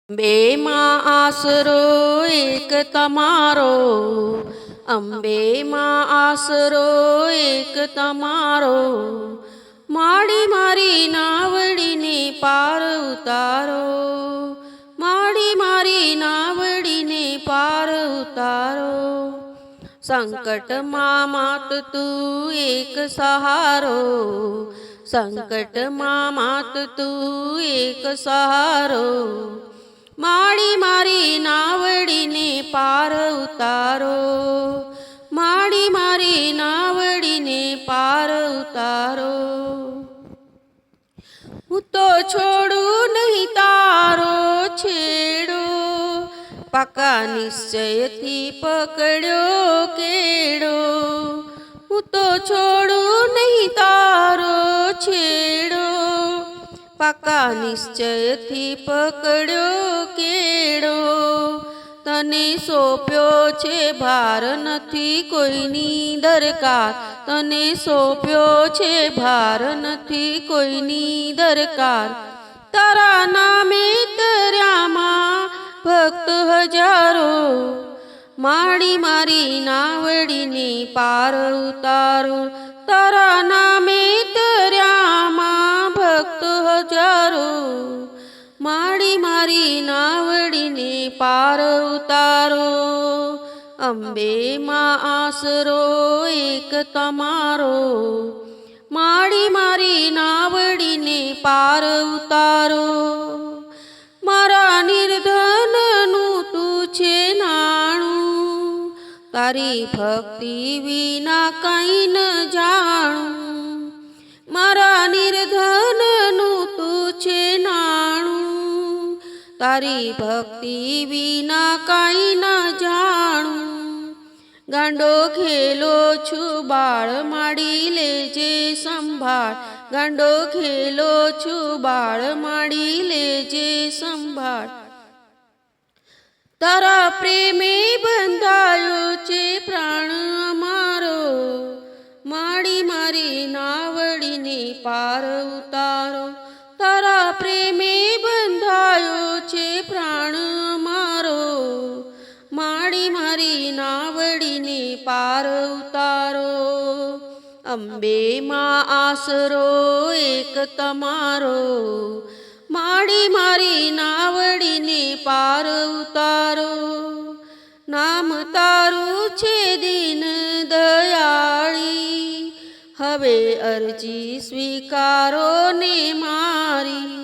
અંબેમાં આસરો એક તમારો, અંબેમાં આસરો એક તમારો, માડી મારી નાવડીને પાર ઉતારો, માડી મારી નાવડીને પાર ઉતારો. સંકટમાં માત તું એક સહારો, સંકટમાં માત તું એક સહારો, માડી મારી નાવડીને પાર ઉતારો, માડી મારી નાવડીને પાર ઉતારો. હું તો છોડું નહીં તારો છેડો, પાકા નિશ્ચયથી પકડ્યો કેળો. હું તો છોડું નહીં તારો છેડો, પાકા નિશ્ચયથી પકડ્યો કેળો. તને સોંપ્યો છે ભાર નથી કોઈની દરકાર, તને સોંપ્યો છે ભાર નથી કોઈની દરકાર. તારા નામે તર્યામાં ભક્ત હજારો, માડી મારી નાવડીને પાર ઉતારો. તારા નામે તર્યામાં ભક્ત હજારો, માડી મારી નાવડીને પાર ઉતારો. અંબેમાં આસરો એક તમારો, માડી મારી નાવડીને પાર ઉતારો. મારા નિર્ધનનું તું છે નાણું, તારી ભક્તિ વિના કંઈ ન જાણું. મારા નિર્ધનનું તું છે નાણું, તારી ભક્તિ વિના કંઈ ન જાણું. ગાંડો ખેલો છું બાળ માડી લેજે સંભાળ, ગાંડો ખેલો છું બાળ માડી લેજે સંભાળ. તારા પ્રેમે બંધાયો છે પ્રાણ અમારો, માડી મારી નાવડીને પાર ઉતારો. તારા પ્રેમે બંધાયો છે પ્રાણ અમારો, માડી મારી નાવડીને પાર ઉતારો. અંબેમાં આસરો એક તમારો, માડી મારી નાવડીને પાર ઉતારો. નામ તારું છે દીન દયાળી, હવે અરજી સ્વીકારો ને મારી.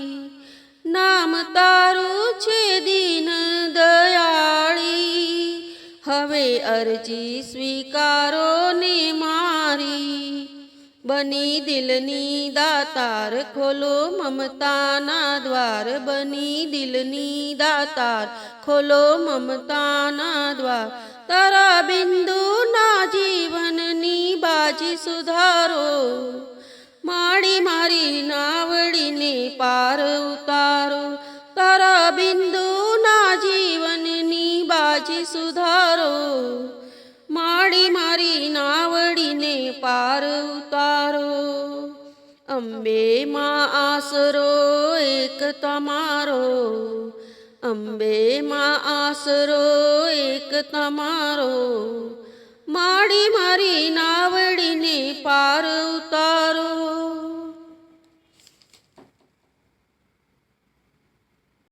નામ તારું છે દીન દયાળી, હવે અરજી સ્વીકારો ને મારી. બની દિલની દાતાર ખોલો મમતાના દ્વાર, બની દિલની દાતાર ખોલો મમતાના દ્વાર. તારા બિંદુના જીવનની બાજી સુધારો, માડી મારી નાવડીને પાર ઉતારો. તારા બિંદુના જીવનની બાજી સુધારો, માડી મારી નાવડીને પાર ઉતારો. અંબેમાં આસરો એક તમારો, અંબેમાં આસરો એક તમારો, માડી મારી નાવડીને પાર ઉતારો.